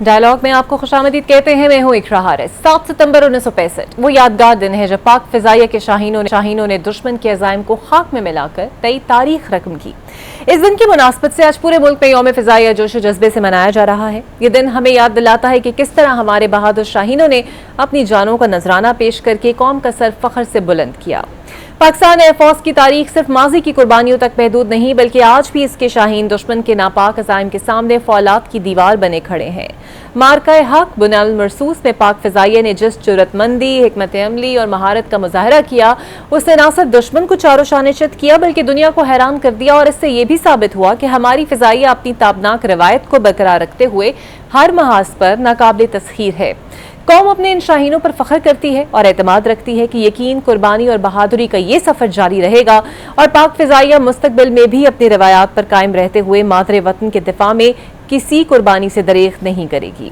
Dialogue में आपको खुशामदीद कहते हैं। मैं हूं इकरा हारिस। 7 सितंबर 1965 वो यादगार दिन है जब पाक फिजाइया के शाहीनों ने दुश्मन के अज़ाइम को खाक में मिलाकर नई तारीख रकम की। इस दिन की मुनासबत से आज पूरे मुल्क में यौम फिजाइया जोश जज्बे से मनाया जा रहा है। ये दिन हमें याद दिलाता है कि किस तरह हमारे बहादुर शाहीनों ने अपनी जानों का नजराना पेश करके कौम का सर फख्र से बुलंद किया। पाकिस्तान एयरफोर्स की तारीख सिर्फ माजी की कुर्बानियों तक महदूद नहीं बल्कि आज भी इसके शाहीन दुश्मन के नापाक अज़ाइम के सामने फौलाद की दीवार बने खड़े हैं। मार्का हक बुनियाद मरसूस में पाक फिजाइया ने जिस जुर्रतमंदी, हिकमत अमली और महारत का मुजाहरा किया, उससे न सिर्फ दुश्मन को चारो शाने चित किया बल्कि दुनिया को हैरान कर दिया। और इससे यह भी साबित हुआ कि हमारी फिजाइया अपनी ताबनाक रवायत को बरकरार रखते हुए हर महाज पर नाकाबिल तस्खीर है। कौम अपने इन शाहीनों पर फख्र करती है और एतमाद रखती है कि यकीन, कुर्बानी और बहादुरी का ये सफर जारी रहेगा और पाक फिजाइया मुस्तकबिल में भी अपनी रवायात पर कायम रहते हुए मादरे वतन के दिफा में किसी कुर्बानी से दरेख नहीं करेगी।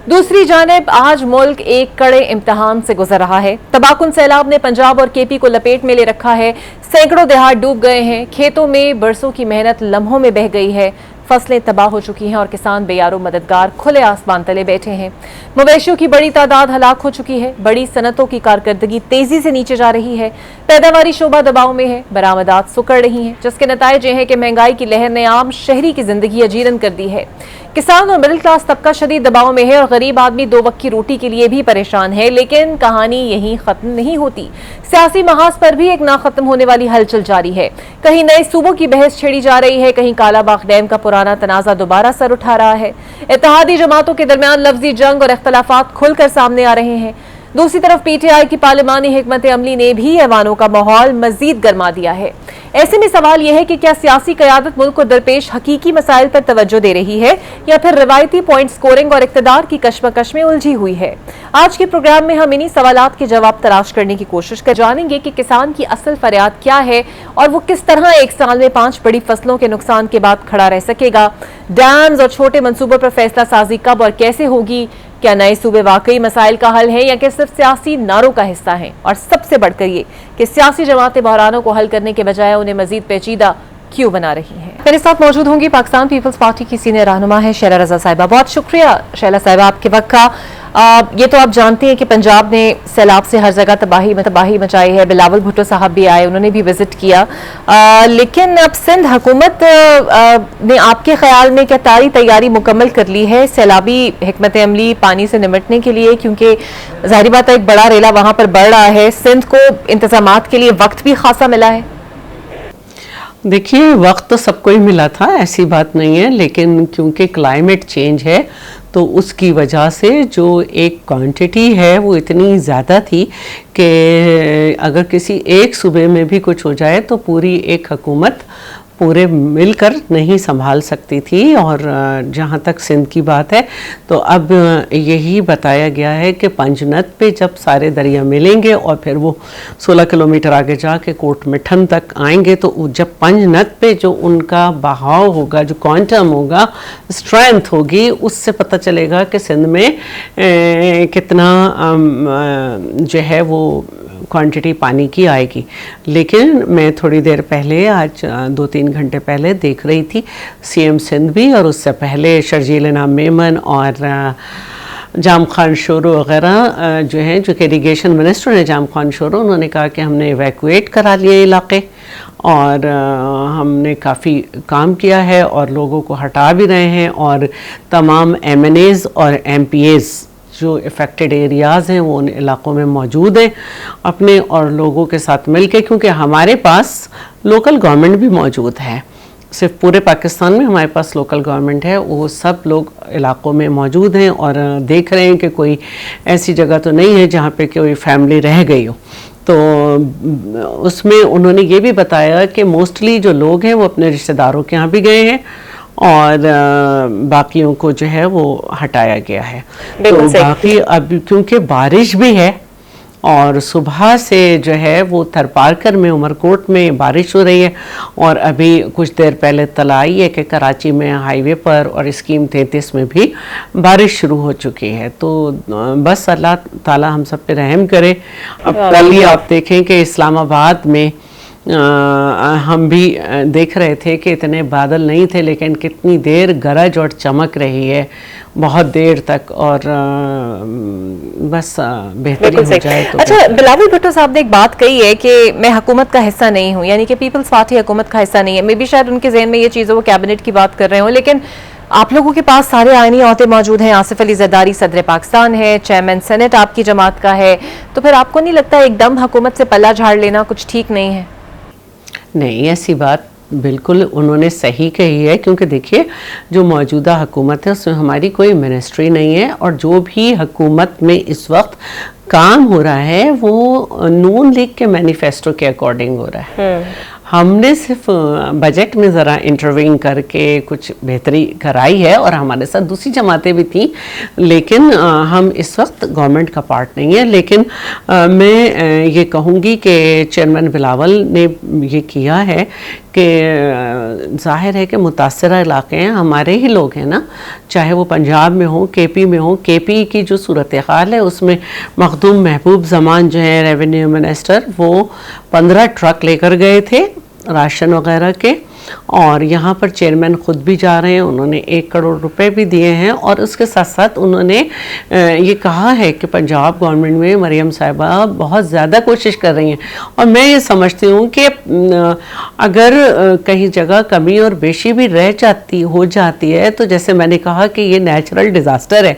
दूसरी जानिब आज मुल्क एक कड़े इम्तिहान से गुजर रहा है। तबाहकुन सैलाब ने पंजाब और केपी को लपेट में ले रखा है। सैकड़ों देहात डूब गए हैं। खेतों में बरसों की मेहनत लम्हों में बह गई है। फसलें तबाह हो चुकी हैं और किसान बेयारो मददगार खुले आसमान तले बैठे हैं। मवेशियों की बड़ी तादाद हलाक हो चुकी है। बड़ी सनतों की कारकर्दगी तेजी से नीचे जा रही है। पैदावारी शोबा दबाव में है। बरामदात सुकड़ रही हैं, जिसके नतायज ये है कि महंगाई की लहर ने आम शहरी की जिंदगी अजीरन कर दी है। किसान और मिडिल क्लास तबका शदीद दबाव में है और गरीब आदमी दो वक्त की रोटी के लिए भी परेशान है। लेकिन कहानी यहीं खत्म नहीं होती। सियासी महाज पर भी एक ना खत्म होने वाली हलचल जारी है। कहीं नए सूबों की बहस छेड़ी जा रही है, कहीं कालाबाग डैम का पुराना तनाजा दोबारा सर उठा रहा है। इत्तेहादी जमातों के दरमियान लफ्जी जंग और इख्तलाफात खुलकर सामने आ रहे हैं। दूसरी तरफ पीटीआई की पार्लिमानी हिकमत अमली ने भी ऐवानों का माहौल मजीद गर्मा दिया है। ऐसे में सवाल यह है कि क्या सियासी क़यादत मुल्क को दरपेश हकीकी मसाइल पर तवज्जो दे रही है या फिर रिवायती पॉइंट स्कोरिंग और इक़्तिदार की कशमकश में उलझी हुई है। आज के प्रोग्राम में हम इन्हीं सवालात के जवाब तलाश करने की कोशिश कर जानेंगे कि किसान की असल फरियाद क्या है और वो किस तरह एक साल में 5 बड़ी फसलों के नुकसान के बाद खड़ा रह सकेगा। डैम्स और छोटे मंसूबों पर फैसला साजी कब और कैसे होगी। क्या नए सूबे वाकई मसाइल का हल है या कि सिर्फ सियासी नारों का हिस्सा है। और सबसे बढ़कर ये कि सियासी जमातें बहरानों को हल करने के बजाय उन्हें मजीद पेचीदा क्यों बना रही हैं। मेरे साथ मौजूद होंगी पाकिस्तान पीपल्स पार्टी की सीनियर रहनुमा है शैला रजा साहिबा। बहुत शुक्रिया शैला साहिबा आपके वक्त का। ये तो आप जानते हैं कि पंजाब ने सैलाब से हर जगह तबाही मचाई है। बिलावल भुट्टो साहब भी आए, उन्होंने भी विजिट किया। लेकिन अब सिंध हुकूमत ने आपके ख्याल में क्या सारी तैयारी मुकम्मल कर ली है सैलाबी हिकमत अमली पानी से निमटने के लिए? क्योंकि जाहिर बात है एक बड़ा रेला वहां पर बढ़ रहा है। सिंध को इंतजामात के लिए वक्त भी खासा मिला है। देखिए, वक्त तो सबको ही मिला था, ऐसी बात नहीं है, लेकिन क्योंकि क्लाइमेट चेंज है तो उसकी वजह से जो एक क्वांटिटी है वो इतनी ज़्यादा थी कि अगर किसी एक सूबे में भी कुछ हो जाए तो पूरी एक हुकूमत पूरे मिलकर नहीं संभाल सकती थी। और जहाँ तक सिंध की बात है तो अब यही बताया गया है कि पंजनत पे जब सारे दरिया मिलेंगे और फिर वो 16 किलोमीटर आगे जाके कोट मिठन तक आएंगे तो जब पंजनत पे जो उनका बहाव होगा, जो क्वांटम होगा, स्ट्रेंथ होगी, उससे पता चलेगा कि सिंध में कितना जो है वो क्वांटिटी पानी की आएगी। लेकिन मैं थोड़ी देर पहले, आज 2-3 घंटे पहले देख रही थी सीएम सिंध भी और उससे पहले शर्जील नाम मेमन और जाम खान शोरो वगैरह जो हैं, जो कि इरीगेशन मिनिस्टर हैं जाम खान शोरो, उन्होंने कहा कि हमने इवैक्यूएट करा लिए इलाके और हमने काफ़ी काम किया है और लोगों को हटा भी रहे हैं और तमाम MNAs और MPAs जो इफ़ेक्टेड एरियाज़ हैं वो उन इलाक़ों में मौजूद हैं अपने और लोगों के साथ मिलके, क्योंकि हमारे पास लोकल गवर्नमेंट भी मौजूद है। सिर्फ पूरे पाकिस्तान में हमारे पास लोकल गवर्नमेंट है, वो सब लोग इलाक़ों में मौजूद हैं और देख रहे हैं कि कोई ऐसी जगह तो नहीं है जहाँ पे कोई फैमिली रह गई हो। तो उसमें उन्होंने ये भी बताया कि मोस्टली जो लोग हैं वो अपने रिश्तेदारों के यहाँ भी गए हैं और बाकियों को जो है वो हटाया गया है। तो बाकी अब क्योंकि बारिश भी है और सुबह से जो है वो थरपारकर में, उमरकोट में बारिश हो रही है और अभी कुछ देर पहले तला आई है कि कराची में हाईवे पर और स्कीम 33 में भी बारिश शुरू हो चुकी है। तो बस अल्लाह ताला हम सब पे रहम करे। अब कल ही आप देखें कि इस्लामाबाद में हम भी देख रहे थे कि इतने बादल नहीं थे, लेकिन कितनी देर गरज और चमक रही है, बहुत देर तक, और बस बेहतरी हो जाए तो। अच्छा, बिलावल भुट्टो साहब ने एक बात कही है कि मैं हुकूमत का हिस्सा नहीं हूं, यानी कि पीपल्स पार्टी हुकूमत का हिस्सा नहीं है। मे बी शायद उनके जहन में ये चीज़ वो कैबिनेट की बात कर रहे हो, लेकिन आप लोगों के पास सारे आईनी ओहदे मौजूद हैं। आसिफ अली जरदारी सदर पाकिस्तान है, चेयरमैन सेनेट आपकी जमात का है, तो फिर आपको नहीं लगता एकदम हुकूमत से पल्ला झाड़ लेना कुछ ठीक नहीं है? नहीं, ऐसी बात बिल्कुल उन्होंने सही कही है, क्योंकि देखिए जो मौजूदा हुकूमत है उसमें हमारी कोई मिनिस्ट्री नहीं है, और जो भी हुकूमत में इस वक्त काम हो रहा है वो नून लीग के मैनिफेस्टो के अकॉर्डिंग हो रहा है। हमने सिर्फ बजट में ज़रा इंटरवीन करके कुछ बेहतरी कराई है, और हमारे साथ दूसरी जमातें भी थी, लेकिन हम इस वक्त गवर्नमेंट का पार्ट नहीं है। लेकिन मैं ये कहूँगी कि चेयरमैन बिलावल ने ये किया है कि जाहिर है कि मुतासरा इलाके हैं, हमारे ही लोग हैं ना, चाहे वो पंजाब में हो, केपी में हो। केपी की जो सूरत हाल है उसमें मखदूम महबूब जमान जो है रेवेन्यू मिनिस्टर, वो 15 ट्रक लेकर गए थे राशन वगैरह के, और यहाँ पर चेयरमैन खुद भी जा रहे हैं, उन्होंने 1 करोड़ रुपए भी दिए हैं, और उसके साथ साथ उन्होंने ये कहा है कि पंजाब गवर्नमेंट में मरियम साहिबा बहुत ज़्यादा कोशिश कर रही हैं। और मैं ये समझती हूँ कि अगर कहीं जगह कमी और बेशी भी हो जाती है, तो जैसे मैंने कहा कि ये नेचुरल डिज़ास्टर है,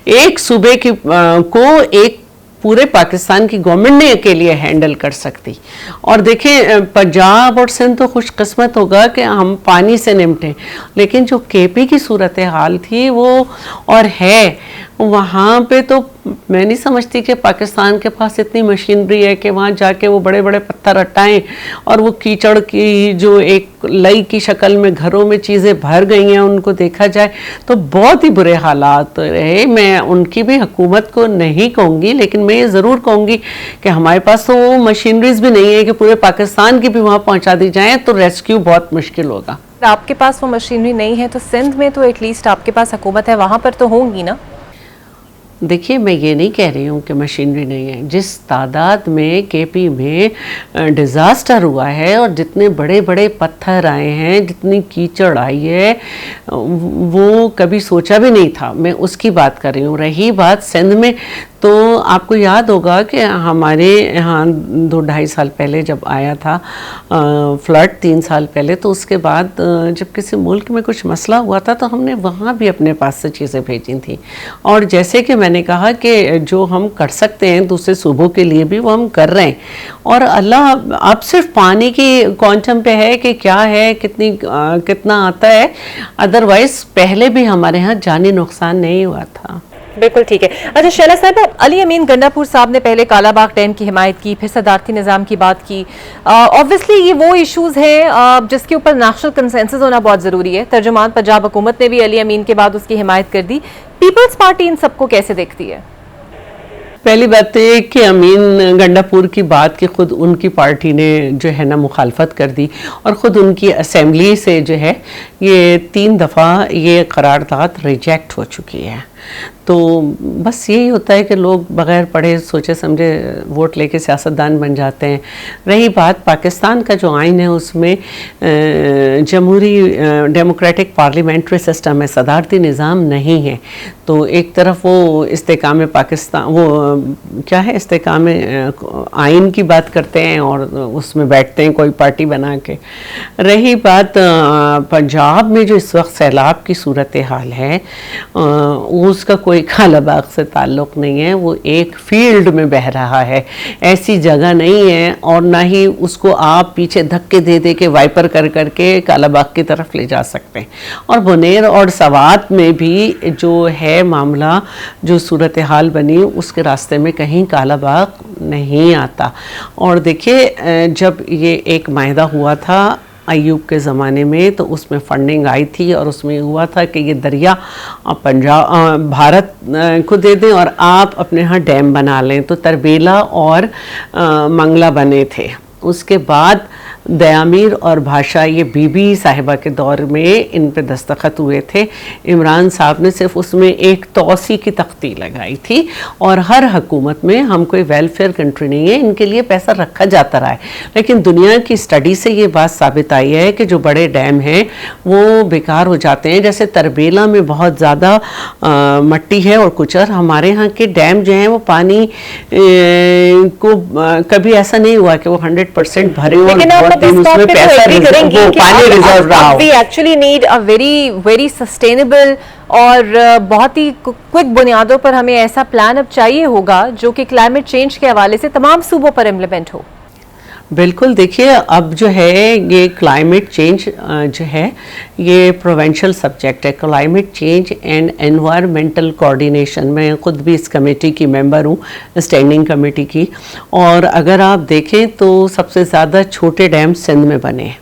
एक सूबे की को एक पूरे पाकिस्तान की गवर्नमेंट ने अकेले हैंडल कर सकती। और देखें, पंजाब और सिंध तो खुशकिस्मत होगा कि हम पानी से निपटें, लेकिन जो केपी की सूरत हाल थी वो और है, वहाँ पे तो मैं नहीं समझती कि पाकिस्तान के पास इतनी मशीनरी है कि वहाँ जाके वो बड़े बड़े पत्थर हटाएं, और वो कीचड़ की जो एक लई की शक्ल में घरों में चीज़ें भर गई हैं उनको देखा जाए तो बहुत ही बुरे हालात रहे। मैं उनकी भी हुकूमत को नहीं कहूँगी, लेकिन मैं ये ज़रूर कहूँगी कि हमारे पास तो वो मशीनरीज भी नहीं है कि पूरे पाकिस्तान की भी वहाँ पहुँचा दी जाए, तो रेस्क्यू बहुत मुश्किल होगा। आपके पास वो मशीनरी नहीं है तो सिंध में तो एटलीस्ट आपके पास हुकूमत है, वहाँ पर तो होंगी ना? देखिए, मैं ये नहीं कह रही हूँ कि मशीनरी नहीं है। जिस तादाद में केपी में डिज़ास्टर हुआ है, और जितने बड़े बड़े पत्थर आए हैं, जितनी कीचड़ आई है, वो कभी सोचा भी नहीं था। मैं उसकी बात कर रही हूँ। रही बात सिंध में, तो आपको याद होगा कि हमारे यहाँ 2-2.5 साल पहले जब आया था फ्लड, 3 साल पहले, तो उसके बाद जब किसी मुल्क में कुछ मसला हुआ था तो हमने वहाँ भी अपने पास से चीज़ें भेजी थी। और जैसे कि मैंने कहा कि जो हम कर सकते हैं दूसरे सूबों के लिए भी, वो हम कर रहे हैं। और अल्लाह अब सिर्फ पानी की क्वांटम पे है कि क्या है, कितना आता है, अदरवाइज़ पहले भी हमारे यहाँ जानी नुकसान नहीं हुआ था। बिल्कुल ठीक है। अच्छा शैला साहब, अली अमीन गंडापुर साहब ने पहले कालाबाग डैम की हिमायत की, फिर सदारती निज़ाम की बात की। ऑब्वियसली ये वो इश्यूज हैं जिसके ऊपर नेशनल कंसेंसस होना बहुत ज़रूरी है। तर्जुमान पंजाब हुकूमत ने भी अली अमीन के बाद उसकी हिमायत कर दी। पीपल्स पार्टी इन सबको कैसे देखती है? पहली बात तो ये कि अमीन गंडापुर की बात की खुद उनकी पार्टी ने जो है ना मुखालफत कर दी, और ख़ुद उनकी असेंबली से जो है ये 3 दफ़ा ये करारदाद रिजेक्ट हो चुकी है। तो बस यही होता है कि लोग बग़ैर पढ़े सोचे समझे वोट लेके सियासतदान बन जाते हैं। रही बात पाकिस्तान का जो आइन है, उसमें जमहूरी डेमोक्रेटिक पार्लियामेंट्री सिस्टम है, सदारती निज़ाम नहीं है। तो एक तरफ वो इस्तेकाम पाकिस्तान, वो क्या है, इस्तेकाम आइन की बात करते हैं और उसमें बैठते हैं कोई पार्टी बना के। रही बात पंजाब में जो इस वक्त सैलाब की सूरत हाल है, उसका कोई कालाबाग से ताल्लुक़ नहीं है। वो एक फील्ड में बह रहा है, ऐसी जगह नहीं है, और ना ही उसको आप पीछे धक्के दे दे के वाइपर कर करके कालाबाग की तरफ ले जा सकते हैं। और बुनेर और सवात में भी जो है मामला, जो सूरत हाल बनी, उसके रास्ते में कहीं कालाबाग नहीं आता। और देखिए, जब ये एक माहिदा हुआ था अयूब के ज़माने में, तो उसमें फंडिंग आई थी, और उसमें हुआ था कि ये दरिया पंजाब भारत को दे दें और आप अपने यहाँ डैम बना लें। तो तरबेला और मंगला बने थे। उसके बाद दयामीर और भाषा, ये बीबी साहिबा के दौर में इन पे दस्तखत हुए थे। इमरान साहब ने सिर्फ उसमें एक तौसी की तख्ती लगाई थी और हर हुकूमत में हम कोई वेलफेयर कंट्री नहीं है, इनके लिए पैसा रखा जाता रहा है। लेकिन दुनिया की स्टडी से ये बात साबित आई है कि जो बड़े डैम हैं वो बेकार हो जाते हैं। जैसे तरबेला में बहुत ज़्यादा मट्टी है और कुचर, हमारे यहाँ के डैम जो हैं वो पानी को कभी ऐसा नहीं हुआ कि वो 100% भरे और बहुत दिन उसमें पैसा वो पानी रिजर्व रहा हो। We actually need a very very sustainable और बहुत ही क्विक बुनियादों पर हमें ऐसा प्लान अब चाहिए होगा जो कि क्लाइमेट चेंज के हवाले से तमाम सूबों पर इम्प्लीमेंट हो। बिल्कुल, देखिए अब जो है ये क्लाइमेट चेंज जो है ये प्रोवेंशियल सब्जेक्ट है। Climate change and environmental coordination, मैं खुद भी इस कमेटी की मेंबर हूँ, स्टैंडिंग कमेटी की। और अगर आप देखें तो सबसे ज़्यादा छोटे डैम सिंध में बने हैं।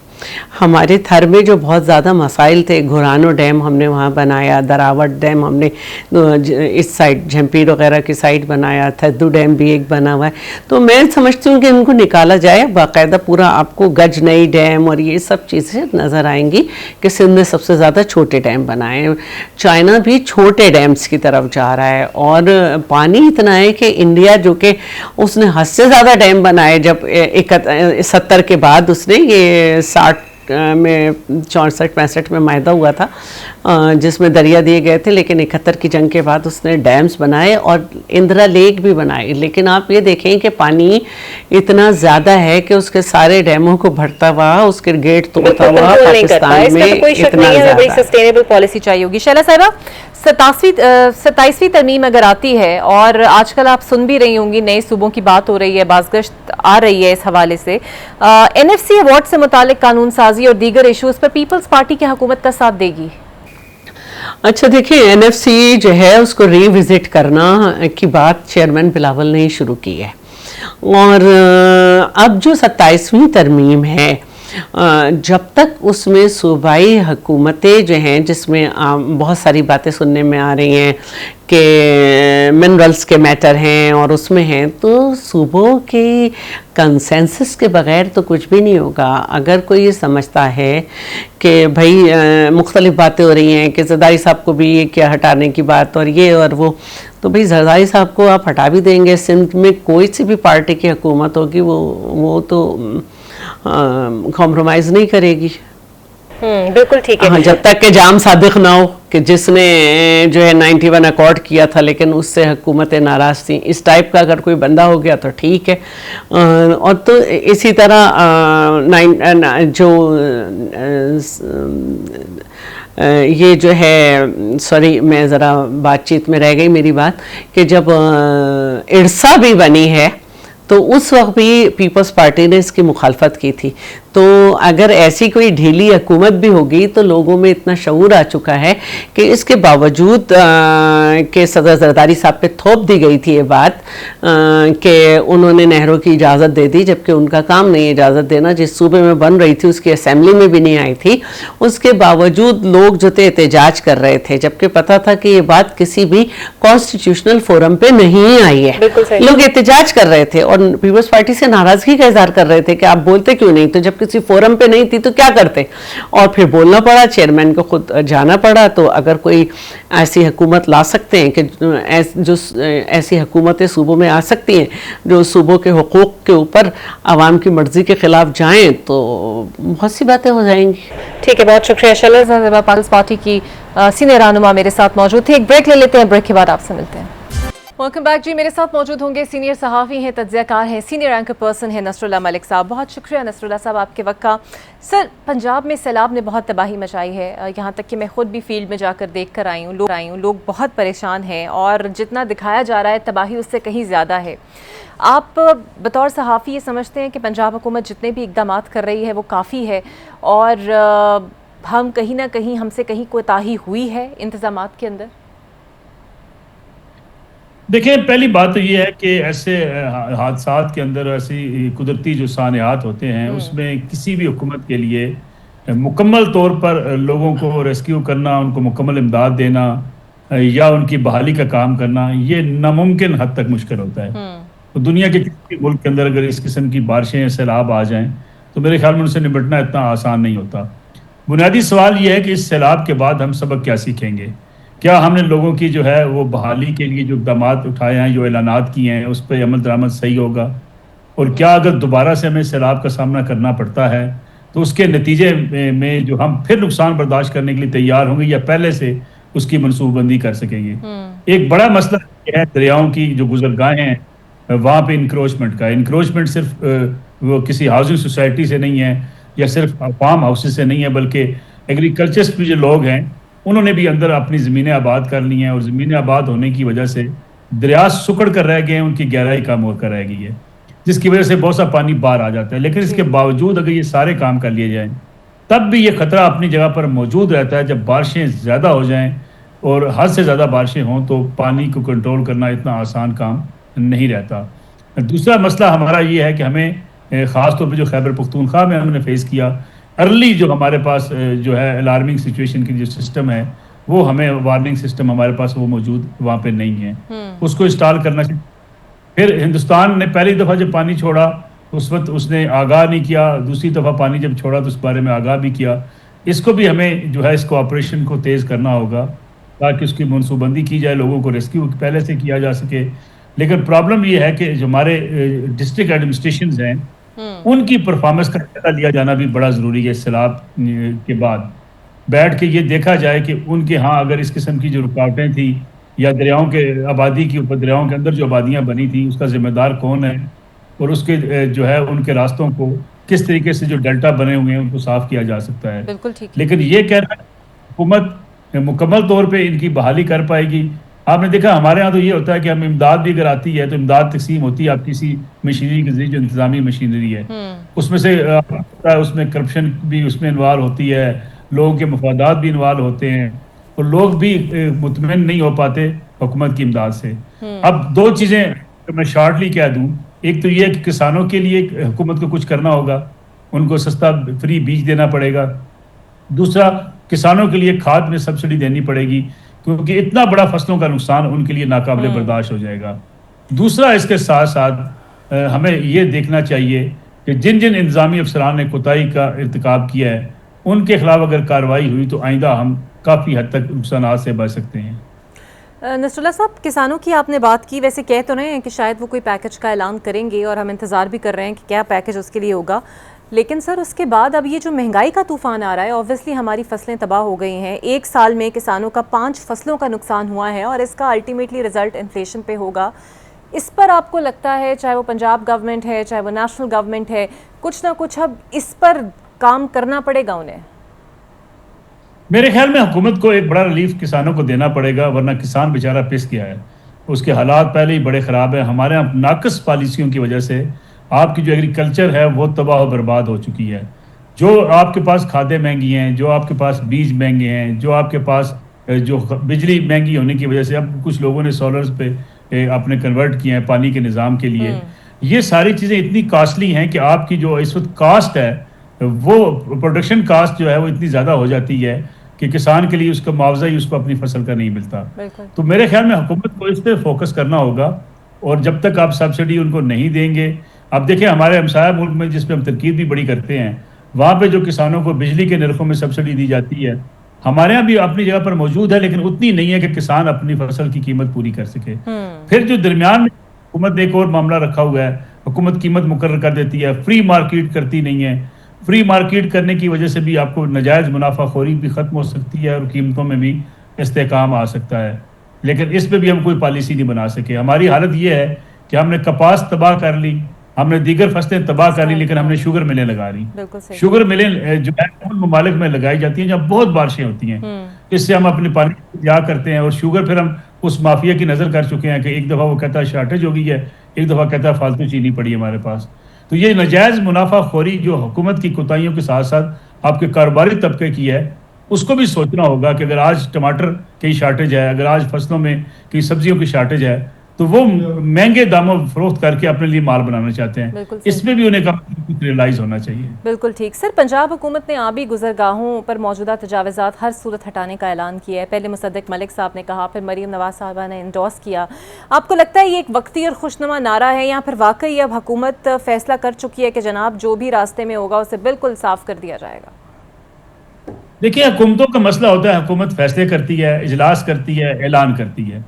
हमारे थर में जो बहुत ज़्यादा मसाइल थे, घुरानो डैम हमने वहाँ बनाया, दरावट डैम हमने इस साइड झंपीर वगैरह की साइड बनाया, थद्दू डैम भी एक बना हुआ है। तो मैं समझती हूँ कि इनको निकाला जाए, बाकायदा पूरा आपको गजनई डैम और ये सब चीज़ें नज़र आएंगी कि सिंध ने सबसे ज़्यादा छोटे डैम बनाए। चाइना भी छोटे डैम्स की तरफ जा रहा है और पानी इतना है कि इंडिया जो कि उसने हद से ज़्यादा डैम बनाए, जब 70 के बाद उसने ये 60 में 64-65 में मायदा हुआ था जिसमें दरिया दिए गए थे, लेकिन 71 की जंग के बाद उसने डैम्स बनाए और इंदिरा लेक भी बनाई। लेकिन आप ये देखें कि पानी इतना ज़्यादा है कि उसके सारे डैमों को भरता हुआ, उसके गेट तोड़ता हुआ पाकिस्तान में इतना ज़्यादा सस्टेनेबल पॉलिसी चाहिए होगी। शैला साहिबा, 27वीं तरमीम अगर आती है और आजकल आप सुन भी रही होंगी नए सूबों की बात हो रही है, बाज़गश्त आ रही है इस हवाले से, NFC अवार्ड से मुतालिक कानून साजी और दीगर इशूज़ पर पीपल्स पार्टी की हुकूमत का साथ देगी? अच्छा देखिए, NFC जो है उसको रिविजिट करना की बात चेयरमैन बिलावल ने ही शुरू की है और अब जो 27वीं तरमीम है जब तक उसमें सूबाई हुकूमतें जो हैं, जिसमें बहुत सारी बातें सुनने में आ रही हैं कि मिनरल्स के मैटर हैं और उसमें हैं, तो सूबों के कंसेंसस के बग़ैर तो कुछ भी नहीं होगा। अगर कोई ये समझता है कि भाई मुख्तलिफ बातें हो रही हैं कि ज़रदारी साहब को भी ये क्या हटाने की बात और ये और वो, तो भाई ज़रदारी साहब को आप हटा भी देंगे, सिंध में कोई सी भी पार्टी की हुकूमत होगी वो तो कॉम्प्रोमाइज़ नहीं करेगी। बिल्कुल ठीक है। हाँ, जब तक के जाम सादिक ना हो कि जिसने जो है 91 अकॉर्ड किया था लेकिन उससे हुकूमतें नाराज़ थी, इस टाइप का अगर कोई बंदा हो गया तो ठीक है। और तो इसी तरह ये जो है, सॉरी मैं ज़रा बातचीत में रह गई मेरी बात, कि जब इरसा भी बनी है तो उस वक्त भी पीपल्स पार्टी ने इसकी मुखालफत की थी। तो अगर ऐसी कोई ढीली हुकूमत भी होगी तो लोगों में इतना शऊर आ चुका है कि इसके बावजूद कि सदर जरदारी साहब पे थोप दी गई थी ये बात कि उन्होंने नहरों की इजाज़त दे दी, जबकि उनका काम नहीं इजाज़त देना। जिस सूबे में बन रही थी उसकी असेंबली में भी नहीं आई थी, उसके बावजूद लोग जो थे एहतजाज कर रहे थे, जबकि पता था कि ये बात किसी भी कॉन्स्टिट्यूशनल फोरम पे नहीं आई है। लोग एहतजाज कर रहे थे और पीपल्स पार्टी से नाराज़गी का इजहार कर रहे थे कि आप बोलते क्यों नहीं, तो जब किसी फोरम पे नहीं थी तो क्या करते। और फिर बोलना पड़ा, चेयरमैन को खुद जाना पड़ा। तो अगर कोई ऐसी हुकूमत ला सकते हैं कि जो ऐसी हुकूमतें सूबों में आ सकती हैं जो सूबों के हुकूक के ऊपर आवाम की मर्जी के खिलाफ जाएं, तो बहुत सी बातें हो जाएंगी। ठीक है, बहुत शुक्रिया। शैला साहिबा पीपल्स पार्टी की सीनियर रहनुमा मेरे साथ मौजूद थे। एक ब्रेक ले लेते हैं, ब्रेक के बाद आपसे मिलते हैं। वेलकम बैक जी। मेरे साथ मौजूद होंगे सीनियर सहाफ़ी हैं, तज्ज़ियाकार हैं, सीनियर एंकर पर्सन है नसरुल्लाह मलिक साहब। बहुत शुक्रिया नसरुल्लाह साहब आपके वक्त का। सर, पंजाब में सैलाब ने बहुत तबाही मचाई है, यहाँ तक कि मैं ख़ुद भी फील्ड में जाकर देख कर आई हूँ। लोग बहुत परेशान हैं और जितना दिखाया जा रहा है तबाही उससे कहीं ज़्यादा है। आप बतौर सहाफ़ी ये समझते हैं कि पंजाब हुकूमत जितने भी इक़दामात कर रही है वो काफ़ी है और हम कहीं ना कहीं हमसे कहीं कोताही हुई है इंतज़ामात के अंदर? देखिए, पहली बात तो ये है कि ऐसे हादसात के अंदर ऐसी कुदरती जो सानियात होते हैं उसमें किसी भी हुकूमत के लिए मुकम्मल तौर पर लोगों को रेस्क्यू करना, उनको मुकम्मल इमदाद देना या उनकी बहाली का काम करना, ये नामुमकिन हद तक मुश्किल होता है। तो दुनिया के किसी भी मुल्क के अंदर अगर इस किस्म की बारिशें, सैलाब आ जाएं तो मेरे ख्याल में उनसे निपटना इतना आसान नहीं होता। बुनियादी सवाल ये है कि इस सैलाब के बाद हम सबक क्या सीखेंगे? क्या हमने लोगों की जो है वो बहाली के लिए जो इक़दाम उठाए हैं, जो ऐलानात किए हैं, उस पे अमल दरामद सही होगा? और क्या अगर दोबारा से हमें सैलाब का सामना करना पड़ता है, तो उसके नतीजे में जो हम फिर नुकसान बर्दाश्त करने के लिए तैयार होंगे या पहले से उसकी मनसूबबंदी कर सकेंगे? एक बड़ा मसला ये है दरियाओं की जो गुज़रगाहें हैं, वहाँ पे इंक्रोचमेंट का। इंक्रोचमेंट सिर्फ वो किसी हाउसिंग सोसाइटी से नहीं है या सिर्फ फार्म हाउसेस से नहीं है, बल्कि एग्रीकल्चर के जो लोग हैं उन्होंने भी अंदर अपनी ज़मीनें आबाद कर ली हैं, और ज़मीनें आबाद होने की वजह से दरिया सुकड़ कर रह गए हैं, उनकी गहराई कम होकर रह गई है, जिसकी वजह से बहुत सा पानी बाहर आ जाता है। लेकिन इसके बावजूद अगर ये सारे काम कर लिए जाएँ, तब भी ये खतरा अपनी जगह पर मौजूद रहता है। जब बारिशें ज़्यादा हो जाएँ और हद से ज़्यादा बारिशें हों, तो पानी को कंट्रोल करना इतना आसान काम नहीं रहता। दूसरा मसला हमारा ये है कि हमें ख़ास तौर पे जो खैबर पख्तूनख्वा में हमने फेस किया, अर्ली जो हमारे पास जो है अलार्मिंग सिचुएशन की जो सिस्टम है, वो हमें वार्निंग सिस्टम हमारे पास वो मौजूद वहाँ पे नहीं है। उसको इंस्टॉल करना चाहिए। फिर हिंदुस्तान ने पहली दफ़ा जब पानी छोड़ा, उस वक़्त उसने आगाह नहीं किया, दूसरी दफ़ा पानी जब छोड़ा तो उस बारे में आगाह भी किया। इसको भी हमें जो है इसको ऑपरेशन को तेज़ करना होगा, ताकि उसकी मनसूबबंदी की जाए, लोगों को रेस्क्यू पहले से किया जा सके। लेकिन प्रॉब्लम ये है कि जो हमारे डिस्ट्रिक्ट एडमिनिस्ट्रेशंस हैं, उनकी परफॉर्मेंस का जायज़ा लिया जाना भी बड़ा ज़रूरी है। सैलाब के बाद बैठ के ये देखा जाए कि उनके यहाँ अगर इस किस्म की जो रुकावटें थी, या दरियाओं के आबादी के ऊपर, दरियाओं के अंदर जो आबादियाँ बनी थी, उसका ज़िम्मेदार कौन है, और उसके जो है उनके रास्तों को किस तरीके से जो डेल्टा बने हुए हैं उनको साफ़ किया जा सकता है। बिल्कुल ठीक है। लेकिन ये कहना हुकूमत मुकम्मल तौर पे इनकी बहाली कर पाएगी, आपने देखा हमारे यहाँ तो ये होता है कि हम इमदाद भी अगर आती है तो इमदाद तकसीम होती है आप किसी मशीनरी के जरिए, जो इंतजामी मशीनरी है, उसमें से उसमें करप्शन भी उसमें इन्वॉल्व होती है, लोगों के मफादात भी इन्वॉल्व होते हैं, और लोग भी मुतमईन नहीं हो पाते हुकूमत की इमदाद से। अब दो चीज़ें तो मैं शॉर्टली कह दूँ, एक तो ये है कि किसानों के लिए हुकूमत को कुछ करना होगा, उनको सस्ता फ्री बीज देना पड़ेगा। दूसरा, किसानों के लिए खाद में सब्सिडी देनी पड़ेगी, क्योंकि इतना बड़ा फसलों का नुकसान उनके लिए नाकाबिले बर्दाश्त हो जाएगा। दूसरा, इसके साथ साथ हमें ये देखना चाहिए कि जिन जिन इंतजामी अफसरान ने कोताही का इर्तिकाब किया है, उनके खिलाफ अगर कार्रवाई हुई तो आइंदा हम काफ़ी हद तक नुकसानात से बच सकते हैं। नसरुल्लाह साहब, किसानों की आपने बात की, वैसे कह तो रहे हैं कि शायद वो कोई पैकेज का ऐलान करेंगे और हम इंतज़ार भी कर रहे हैं कि क्या पैकेज उसके लिए होगा। लेकिन सर, उसके बाद अब ये जो महंगाई का तूफान आ रहा है, ऑब्वियसली हमारी फसलें तबाह हो गई हैं। एक साल में किसानों का 5 फसलों का नुकसान हुआ है, और इसका अल्टीमेटली रिजल्ट इन्फ्लेशन पे होगा। इस पर आपको लगता है, चाहे वो पंजाब गवर्नमेंट है, चाहे वो नेशनल गवर्नमेंट है, कुछ ना कुछ अब इस पर काम करना पड़ेगा उन्हें? मेरे ख्याल में हुकूमत को एक बड़ा रिलीफ किसानों को देना पड़ेगा, वरना किसान बेचारा पिस गया है, उसके हालात पहले ही बड़े ख़राब हैं। हमारे यहाँ नाकस पॉलिसियों की वजह से आपकी जो एग्रीकल्चर है वो तबाह और बर्बाद हो चुकी है। जो आपके पास खादें महंगी हैं, जो आपके पास बीज महंगे हैं, जो आपके पास जो बिजली महंगी होने की वजह से अब कुछ लोगों ने सोलर्स पे आपने कन्वर्ट किए हैं पानी के निज़ाम के लिए, ये सारी चीज़ें इतनी कॉस्टली हैं कि आपकी जो इस वक्त कास्ट है, वो प्रोडक्शन कास्ट जो है वो इतनी ज़्यादा हो जाती है कि किसान के लिए उसका मुआवजा ही उसको अपनी फसल का नहीं मिलता। तो मेरे ख्याल में हुकूमत को इस पर फोकस करना होगा, और जब तक आप सब्सिडी उनको नहीं देंगे, अब देखिए हमारे हमसाया मुल्क में जिस पे हम तनकीद भी बड़ी करते हैं, वहाँ पे जो किसानों को बिजली के नरखों में सब्सिडी दी जाती है, हमारे यहाँ भी अपनी जगह पर मौजूद है, लेकिन उतनी नहीं है कि किसान अपनी फसल की कीमत पूरी कर सके। फिर जो दरमियान में हुकूमत ने एक और मामला रखा हुआ है, हुकूमत कीमत मुकर्रर कर देती है, फ्री मार्केट करती नहीं है। फ्री मार्केट करने की वजह से भी आपको नाजायज़ मुनाफाखोरी भी ख़त्म हो सकती है और कीमतों में भी इस्तेहकाम आ सकता है। लेकिन इस पे भी हम कोई पॉलिसी नहीं बना सके। हमारी हालत ये है कि हमने कपास तबाह कर ली, हमने दीगर फसलें तबाह कर ली, लेकिन हमने शुगर मिलें लगा ली। शुगर मिलें जो है उन ममालिक में लगाई जाती हैं जहाँ बहुत बारिशें होती हैं, इससे हम अपने पानी जा करते हैं, और शुगर फिर हम उस माफिया की नज़र कर चुके हैं कि एक दफ़ा वो कहता है शार्टेज हो गई है, एक दफ़ा कहता है फालतू चीनी पड़ी है हमारे पास। तो ये नाजायज़ मुनाफाखोरी जो हुकूमत की कोताहियों के साथ साथ आपके कारोबारी तबके की है, उसको भी सोचना होगा कि अगर आज टमाटर की शार्टेज है, अगर आज फसलों में कई सब्जियों की शार्टेज है, तो वो महंगे दामों फरोख्त करके अपने लिए माल बनाना चाहते हैं। बिल्कुल सही। इसमें भी उन्हें कुछ रियलाइज होना चाहिए। बिल्कुल ठीक। सर, पंजाब हुकूमत ने आबी गुजरगाहों पर मौजूदा तजावज़ात हर सूरत हटाने का ऐलान किया है। पहले मुसद्दिक मलिक साहब ने कहा, फिर मरीम नवाज साहबा ने इंडोर्स किया। आपको लगता है ये एक वक्ती और खुशनुमा नारा है या फिर वाकई अब हुकूमत फैसला कर चुकी है कि जनाब जो भी रास्ते में होगा उसे बिल्कुल साफ कर दिया जाएगा? देखिए, हुकूमतों का मसला होता है, हुकूमत फैसले करती है, इजलास करती है, ऐलान करती है,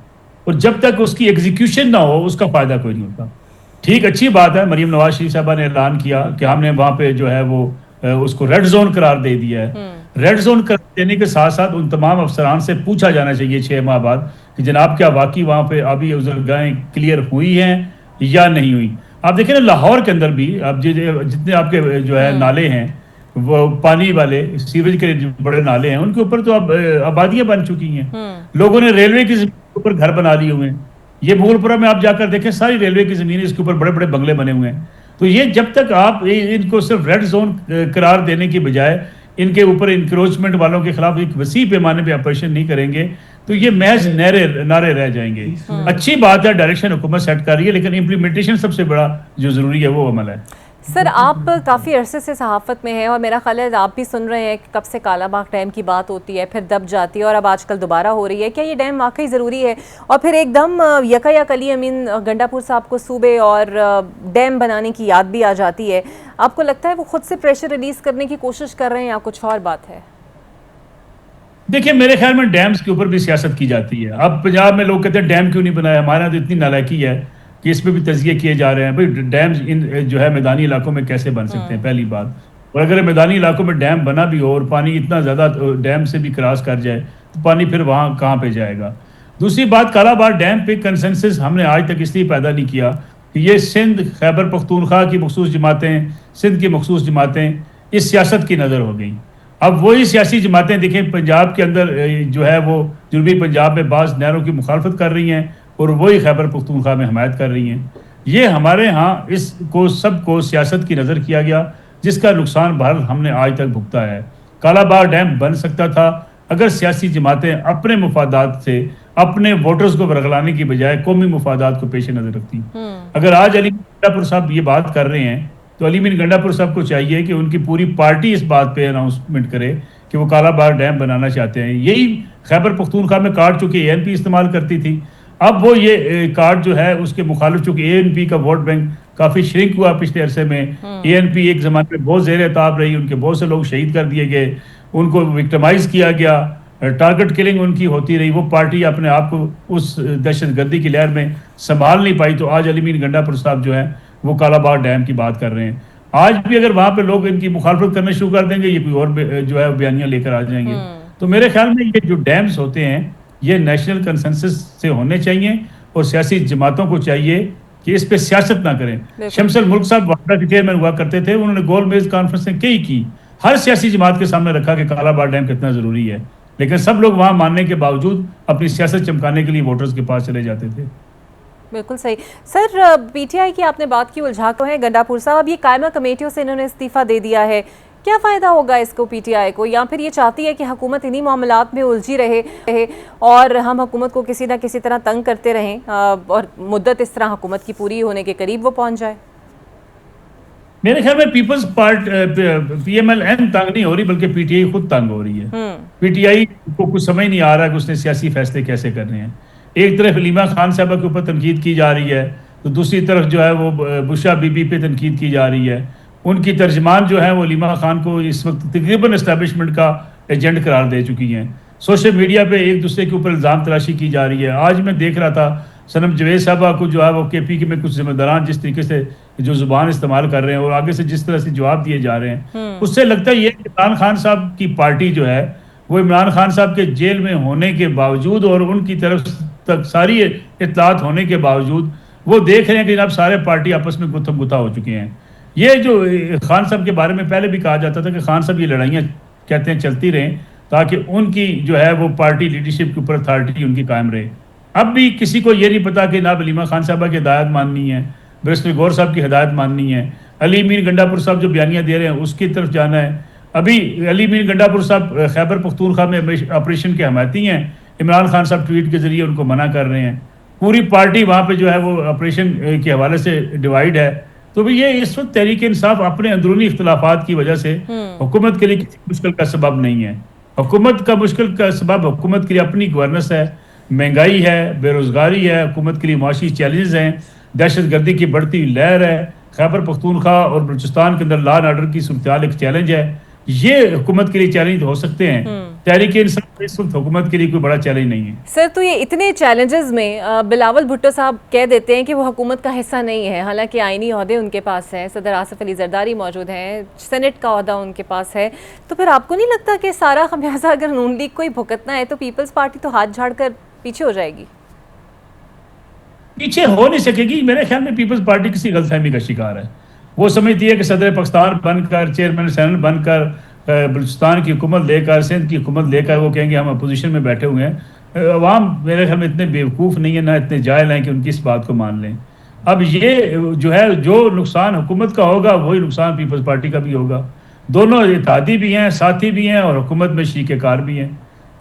और जब तक उसकी एग्जीक्यूशन ना हो उसका फायदा कोई नहीं होता। ठीक, अच्छी बात है, मरीम नवाज शरीफ साहबा ने ऐलान किया कि हमने वहाँ पे जो है वो उसको रेड जोन करार दे दिया है। रेड जोन करार देने के साथ साथ उन तमाम अफसरान से पूछा जाना चाहिए 6 माह बाद कि जनाब क्या वाकई वहाँ पे अभी गुजरगाहें क्लियर हुई हैं या नहीं हुई। आप देखें ना, लाहौर के अंदर भी अब जितने आपके जो है नाले हैं, वो पानी वाले सीवरेज के जो बड़े नाले हैं, उनके ऊपर तो अब आबादियां बन चुकी हैं। लोगों ने रेलवे की जमीन के ऊपर घर बना लिए हुए हैं। ये मुगलपुरा में आप जाकर देखें, सारी रेलवे की जमीन, इसके ऊपर बड़े बड़े बंगले बने हुए हैं। तो ये जब तक आप इनको सिर्फ रेड जोन करार देने की बजाय इनके ऊपर इंक्रोचमेंट वालों के खिलाफ एक वसी पैमाने पे ऑपरेशन नहीं करेंगे तो ये महज नारे रह जाएंगे। अच्छी बात है, डायरेक्शन हुकूमत सेट कर रही है, लेकिन इम्प्लीमेंटेशन सबसे बड़ा जो जरूरी है वो अमल है। सर, आप काफ़ी अरसे से सहाफ़त में हैं और मेरा ख्याल है आप भी सुन रहे हैं कि कब से कालाबाग डैम की बात होती है, फिर दब जाती है और अब आजकल दोबारा हो रही है। क्या ये डैम वाकई ज़रूरी है? और फिर एकदम यकायक अली अमीन गंडापुर साहब को सूबे और डैम बनाने की याद भी आ जाती है। आपको लगता है वो खुद से प्रेशर रिलीज़ करने की कोशिश कर रहे हैं या कुछ और बात है? देखिए, मेरे ख्याल में डैम्स के ऊपर भी सियासत की जाती है। अब पंजाब में लोग कहते हैं डैम क्यों नहीं बनाया, हमारे यहाँ तो इतनी नालायकी है कि इस पर भी तज़किये किए जा रहे हैं। भाई, डैम्स जो है मैदानी इलाकों में कैसे बन सकते हैं, पहली बात। और अगर मैदानी इलाकों में डैम बना भी हो और पानी इतना ज़्यादा डैम से भी क्रॉस कर जाए तो पानी फिर वहाँ कहाँ पे जाएगा। दूसरी बात, कालाबाग डैम पे कंसेंसस हमने आज तक इसलिए पैदा नहीं किया कि ये सिंध, खैबर पख्तूनख्वा की मखसूस जमातें, सिंध की मखसूस जमातें इस सियासत की नज़र हो गई। अब वही सियासी जमातें देखें, पंजाब के अंदर जो है वो जनूबी पंजाब में बाज़ नहरों की मुखालफत कर रही हैं और वही खैबर पख्तूनख्वा में हमायत कर रही हैं। ये हमारे यहाँ इसको सबको सियासत की नज़र किया गया, जिसका नुकसान बहरहाल हमने आज तक भुगता है। कालाबाग डैम बन सकता था अगर सियासी जमातें अपने मुफादात से अपने वोटर्स को बरगलाने की बजाय कौमी मुफादात को पेश नज़र रखती। अगर आज अली गंडापुर साहब ये बात कर रहे हैं तो अली मीन गंडापुर साहब को चाहिए कि उनकी पूरी पार्टी इस बात पे अनाउंसमेंट करे कि वो कालाबाग डैम बनाना चाहते हैं। यही खैबर पख्तूनख्वा में कार्ड चूंकि ANP इस्तेमाल करती थी, अब वो ये कार्ड जो है उसके मुखालिफ, चूंकि ANP का वोट बैंक काफी श्रिंक हुआ पिछले अरसे में। ANP एक जमाने में बहुत ज़ेर ताब रही, उनके बहुत से लोग शहीद कर दिए गए, उनको विक्टिमाइज किया गया, टारगेट किलिंग उनकी होती रही। वो पार्टी अपने आप को उस दहशतगर्दी की लहर में संभाल नहीं पाई। तो आज अली मीन गंडापुर साहब जो है वो कालाबाग डैम की बात कर रहे हैं। आज भी अगर वहां पे लोग इनकी मुखालफत करना शुरू कर देंगे, ये कोई और जो है बयानियां लेकर आ जाएंगे। तो मेरे ख्याल में ये जो डैम्स होते हैं ये नेशनल कंसेंसस से होने चाहिए और सियासी जमातों को चाहिए कि इस पे सियासत ना करें। शमसल मुल्क साहब वाडा के चेयरमैन हुआ करते थे, उन्होंने गोल मेज कॉन्फ्रेंस में कई की, हर सियासी जमात के सामने रखा कि कालाबाग डैम कितना जरूरी है, लेकिन सब लोग वहां मानने के बावजूद अपनी सियासत चमकाने के लिए वोटर्स के पास चले जाते थे। बिल्कुल सही। सर, PTI की आपने बात की, उलझा को है गंडापुर साहब, अब ये कायमा कमेटियों से इन्होंने इस्तीफा दे दिया है, क्या फ़ायदा होगा इसको PTI को? या फिर ये चाहती है कि हुकूमत इन्हीं मामलात में उलझी रहे और हम हुकूमत को किसी ना किसी तरह तंग करते रहें और मुद्दत इस तरह हुकूमत की पूरी होने के करीब वो पहुंच जाए? मेरे ख्याल में पीपल्स PMLN तंग नहीं हो रही, बल्कि PTI खुद तंग हो रही है। PTI को कुछ समझ नहीं आ रहा कि उसने सियासी फैसले कैसे करने हैं। एक तरफ हलीमा खान साहबा के ऊपर तनकीद की जा रही है, तो दूसरी तरफ जो है वो बुशरा बीबी पे तनकीद की जा रही है। उनकी तर्जमान जो है वो हलीमा खान को इस वक्त तकरीबन एस्टैब्लिशमेंट का एजेंट करार दे चुकी हैं। सोशल मीडिया पे एक दूसरे के ऊपर इल्ज़ाम तराशी की जा रही है। आज मैं देख रहा था सनम जवेद साहबा को जो है वो KP में कुछ जिम्मेदारान जिस तरीके से जो जुबान इस्तेमाल कर रहे हैं और आगे से जिस तरह से जवाब दिए जा रहे हैं, उससे लगता है ये इमरान खान साहब की पार्टी जो है वो इमरान खान साहब के जेल में होने के बावजूद और उनकी तरफ तक सारी इत्तलात होने के बावजूद वो देख रहे हैं कि अब सारे पार्टी आपस में गुत्थम गुत्था हो चुके हैं। ये जो खान साहब के बारे में पहले भी कहा जाता था कि खान साहब ये लड़ाइयाँ कहते हैं चलती रहें ताकि उनकी जो है वो पार्टी लीडरशिप के ऊपर अथॉरिटी उनकी कायम रहे। अब भी किसी को ये नहीं पता कि ना हलीमा खान साहबा की हिदायत माननी है, बैरिस्टर गौर साहब की हिदायत माननी है, अली मीर गंडापुर साहब जो बयानियाँ दे रहे हैं उसकी तरफ जाना है। अभी अली मीर गंडापुर साहब खैबर पख्तूनख्वा में ऑपरेशन के हमायती हैं, इमरान खान साहब ट्वीट के जरिए उनको मना कर रहे हैं। पूरी पार्टी वहाँ पे जो है वो ऑपरेशन के हवाले से डिवाइड है। तो भी ये इस वक्त तहरीक इंसाफ अपने अंदरूनी इख्तलाफात की वजह से हुकूमत के लिए किसी मुश्किल का सबब नहीं है। हुकूमत का मुश्किल का सबब हुकूमत के लिए अपनी गवर्नेंस है, महंगाई है, बेरोजगारी है, हुकूमत के लिए माशी चैलेंजेस हैं, दहशत गर्दी की बढ़ती हुई लहर है, खैबर पख्तूनख्वा और बलूचिस्तान के अंदर लॉ एंड ऑर्डर की सूरत एक चैलेंज है। ये हुकूमत के लिए चैलेंज हो सकते हैं, तहरीक इंसाफ इस वक्त हुकूमत के लिए कोई बड़ा चैलेंज नहीं है। सर, तो ये इतने चैलेंजेस में बिलावल भुट्टो साहब कह देते हैं कि वो हुकूमत का हिस्सा नहीं है, हालांकि आईनी ओहदे उनके पास हैं, सदर आसिफ अली जरदारी मौजूद हैं, सेनेट का ओहदा उनके पास है। तो फिर आपको नहीं लगता कि सारा खमियाजा अगर नून लीग को ही भुगतना है तो पीपल्स पार्टी तो हाथ झाड़ कर पीछे हो जाएगी? पीछे हो नहीं सकेगी। मेरे ख्याल में पीपल्स पार्टी किसी गलतफहमी का शिकार है। वो समझती है कि सदर पाकिस्तान बनकर, चेयरमैन सेनेट बनकर, बलूचिस्तान की हुकूमत लेकर, सिंध की हुकूमत लेकर वो कहेंगे हम अपोजिशन में बैठे हुए हैं। अवाम मेरे ख्याल में इतने बेवकूफ़ नहीं है, ना इतने जाहिल हैं कि उनकी इस बात को मान लें। अब ये जो है, जो नुकसान हुकूमत का होगा वही नुकसान पीपल्स पार्टी का भी होगा। दोनों इत्तेहादी भी हैं, साथी भी हैं और हुकूमत में शरीक-ए-कार भी हैं।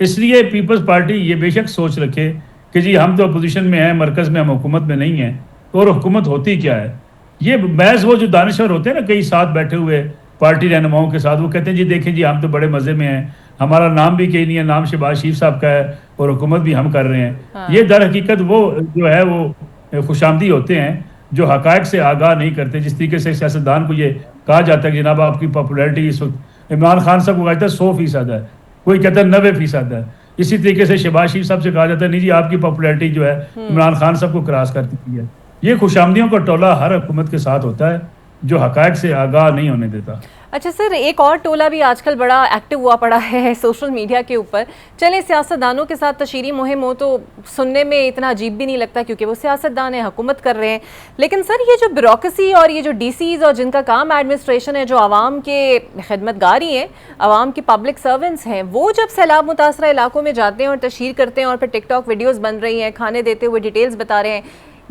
इसलिए पीपल्स पार्टी ये बेशक सोच रखे कि जी हम तो अपोजिशन में हैं, मरकज़ में, हम हुकूमत में नहीं हैं। तो और हुकूमत होती क्या है? ये महज वो जो दानिशवर होते हैं ना कई साथ बैठे हुए पार्टी रहनुमाओं के साथ, वो कहते हैं जी देखें जी हम तो बड़े मज़े में हैं, हमारा नाम भी कहीं नहीं है, नाम शहबाज शरीफ साहब का है और हुकूमत भी हम कर रहे हैं। हाँ। ये दर हकीकत वो जो है वो खुशामदी होते हैं जो हकायक से आगाह नहीं करते। जिस तरीके से सियासतदान को ये कहा जाता है कि जनाब आपकी पॉपुलैरिटी इस वक्त, इमरान खान साहब को कहता है 100% है, कोई कहता है 90% है। इसी तरीके से शहबाज शरीफ साहब से कहा जाता है नहीं जी आपकी पॉपुलैरिटी जो है इमरान खान साहब को क्रॉस कर चुकी है। ये खुशामदियों का टोला हर हुकूमत के साथ होता है जो हकायक से आगाह नहीं होने देता। अच्छा सर, एक और टोला भी आजकल बड़ा एक्टिव हुआ पड़ा है सोशल मीडिया के ऊपर। चले सियासतदानों के साथ तशहीरी मुहिम हो तो सुनने में इतना अजीब भी नहीं लगता क्योंकि वो सियासतदान है, हुकूमत कर रहे हैं। लेकिन सर ये जो ब्यूरोक्रेसी और ये जो डीसीज और जिनका काम एडमिनिस्ट्रेशन है, जो आवाम के खिदमतगार ही हैं, आवाम के पब्लिक सर्वेंट्स हैं, वो जब सैलाब मुतासरा इलाकों में जाते हैं और तशहीर करते हैं और फिर टिकटॉक वीडियोज़ बन रही हैं, खाने देते हुए डिटेल्स बता रहे हैं,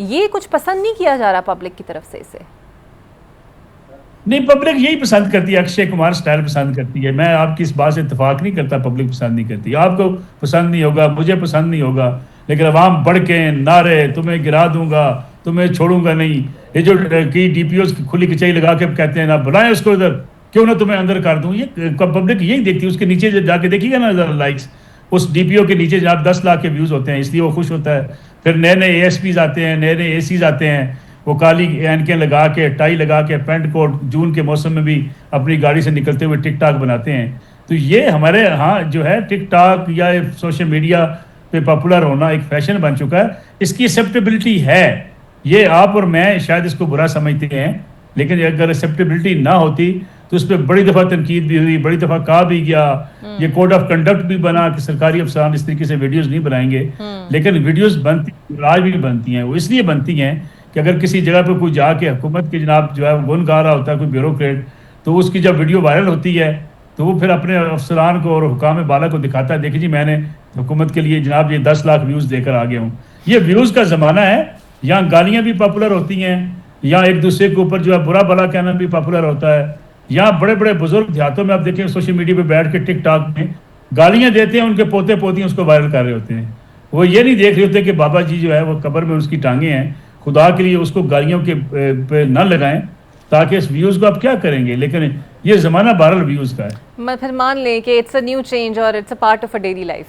ये कुछ पसंद नहीं किया जा रहा पब्लिक की तरफ से इसे? नहीं, पब्लिक यही पसंद करती है, अक्षय कुमार स्टाइल पसंद करती है। मैं आपकी इस बात से इत्तेफाक नहीं करता, पब्लिक पसंद नहीं करती। आपको पसंद नहीं होगा, मुझे पसंद नहीं होगा, लेकिन अवाम बढ़ के नारे तुम्हें गिरा दूंगा, तुम्हें छोड़ूंगा नहीं। ये जो कई डीपीओ खुली कचहरी लगा के कहते हैं ना बुलाएं उसको इधर, क्यों ना तुम्हें अंदर कर दूं, ये पब्लिक यही देखती है। उसके नीचे जाके देखिएगा ना जरा लाइक्स, उस डीपीओ के नीचे जब 10 लाख के व्यूज़ होते हैं, इसलिए वो खुश होता है। फिर नए नए एएसपीज आते हैं, नए नए एसीज आते हैं, वो काली एनकें लगा के, टाई लगा के, पेंट कोट, जून के मौसम में भी अपनी गाड़ी से निकलते हुए टिकटॉक बनाते हैं। तो ये हमारे यहाँ जो है टिकटॉक या सोशल मीडिया पे पॉपुलर होना एक फैशन बन चुका है। इसकी एक्सेप्टेबिलिटी है, ये आप और मैं शायद इसको बुरा समझते हैं, लेकिन अगर एक्सेप्टेबिलिटी ना होती तो उस पर बड़ी दफ़ा तनकीद भी हुई, बड़ी दफ़ा कहा भी गया, ये कोड ऑफ कंडक्ट भी बना कि सरकारी अफसरान इस तरीके से वीडियोज़ नहीं बनाएंगे। लेकिन वीडियोज़ बनती, आज भी बनती हैं। वो इसलिए बनती हैं कि अगर किसी जगह पर कोई जाके हुकूमत के जनाब जो है वो गुन गा रहा होता है कोई ब्यूरोक्रेट, तो उसकी जब वीडियो वायरल होती है तो वो फिर अपने अफसरान को और हुकाम बाला को दिखाता है, देखिए जी मैंने हुकूमत के लिए जनाब ये 10 लाख व्यूज़ देकर आ गया हूँ। ये व्यूज़ का ज़माना है। यहाँ गालियाँ भी पॉपुलर होती हैं, यहाँ एक दूसरे के ऊपर जो है बुरा भला कहना भी पॉपुलर होता है। यहाँ बड़े बड़े बुजुर्ग देहातों में आप देखें सोशल मीडिया पे बैठ के टिकटॉक में गालियाँ देते हैं, उनके पोते पोतियाँ उसको वायरल कर रहे होते हैं। वो ये नहीं देख रहे होते कि बाबा जी जो है वो कब्र में उसकी टांगें हैं, खुदा के लिए उसको गालियों के पे न लगाएं, ताकि इस व्यूज़ को आप क्या करेंगे। लेकिन ये ज़माना बहरहाल व्यूज़ का है। मैं फिर मान लें कि इट्स अ न्यू चेंज और it's a part of a daily life.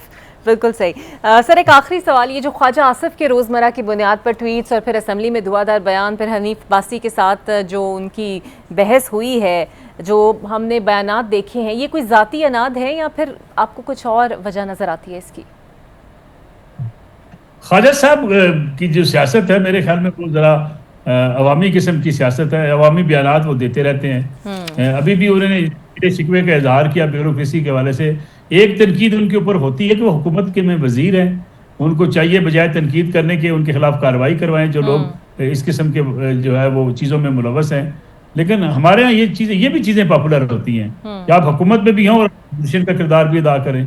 बिल्कुल सही। सर एक आखिरी सवाल, ये जो ख्वाजा आसिफ के रोज़मर्रा की बुनियाद पर ट्वीट्स और फिर असम्बली में दुआदार बयान, फिर हनीफ बासी के साथ जो उनकी बहस हुई है, जो हमने बयानात देखे हैं, ये कोई ज़ाती अनाद है या फिर आपको कुछ और वजह नज़र आती है इसकी? ख्वाजा साहब की जो सियासत है मेरे ख्याल में वो ज़रा अवामी किस्म की सियासत है। अवामी बयानात वो देते रहते हैं। अभी भी उन्होंने शिकवे का इजहार किया ब्यूरोक्रेसी के हवाले से। एक तनकीद उनके ऊपर होती है कि वो हुकूमत के में वजीर हैं, उनको चाहिए बजाय तनकीद करने के उनके खिलाफ कार्रवाई करवाएं जो लोग इस किस्म के जो है वो चीज़ों में मुलवस हैं। लेकिन हमारे यहाँ ये भी चीज़ें पॉपुलर होती हैं कि आप हुकूमत में भी हों और अपोजिशन का किरदार भी अदा करें।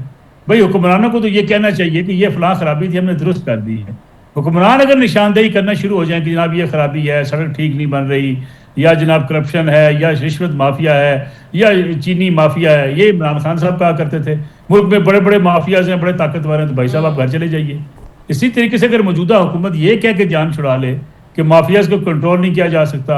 भाई हुक्मरानों को तो ये कहना चाहिए कि ये फलां खराबी थी, हमने दुरुस्त कर दी है। हुक्मरान अगर निशानदेही करना शुरू हो जाए कि जनाब ये खराबी है, सड़क ठीक नहीं बन रही, या जनाब करप्शन है, या रिश्वत माफिया है, या चीनी माफिया है, ये इमरान खान साहब कहा करते थे। मुल्क में बड़े बड़े माफियाज हैं, बड़े ताकतवर हैं, तो भाई साहब आप घर चले जाइए। इसी तरीके से अगर मौजूदा हुकूमत ये कह के जान छुड़ा ले कि माफियाज को कंट्रोल नहीं किया जा सकता